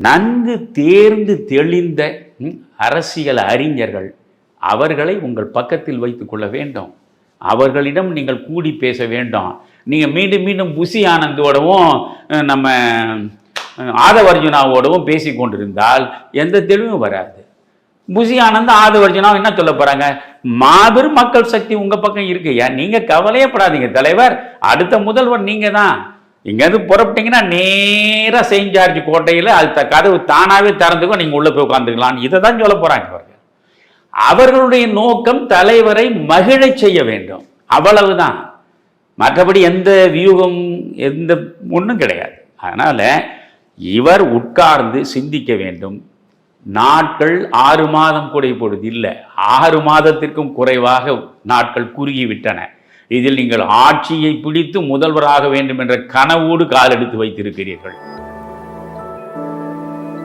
நன்கு தேர்ந்து தெளிந்த அரசியல் அறிஞர்கள், அவர்களை உங்கள் பக்கத்தில் வைத்துக் கொள்ள வேண்டும். அவர்களிடம் நீங்கள் கூடி பேச வேண்டும். நீங்கள் மீண்டும் மீண்டும் புஷி ஆனந்தோடவும் நம்ம ஆதவர்ஜுனாவோடவும் பேசி கொண்டிருந்தால் எந்த தெளிவும் வராது. புஷி ஆனந்த் ஆதவர்ஜுனாவும் என்ன சொல்ல போகிறாங்க? மாபெரும் மக்கள் சக்தி உங்கள் பக்கம் இருக்குயா, நீங்கள் கவலையப்படாதீங்க தலைவர், அடுத்த முதல்வர் நீங்கள் தான். இங்கேருந்து புறப்பட்டீங்கன்னா நேராக செயின்ட் ஜார்ஜ் கோட்டையில் அது கதவு தானாகவே திறந்துக்கோ, நீங்கள் உள்ளே போய் உட்காந்துக்கலாம். இதை தான் சொல்ல போகிறாங்க அவர்கள். அவர்களுடைய நோக்கம் தலைவரை மகிழச் செய்ய வேண்டும், அவ்வளவுதான். மற்றபடி எந்த வியூகம் எந்த ஒன்றும் கிடையாது. அதனால் இவர் உட்கார்ந்து சிந்திக்க வேண்டும். நாட்கள் 6 மாதம் கூட இப்பொழுது இல்லை, 6 மாதத்திற்கும் குறைவாக நாட்கள் குறுகிவிட்டன. இதில் நீங்கள் ஆட்சியை பிடித்து முதல்வராக வேண்டும் என்ற கனவோடு காலெடுத்து வைத்திருக்கிறீர்கள்.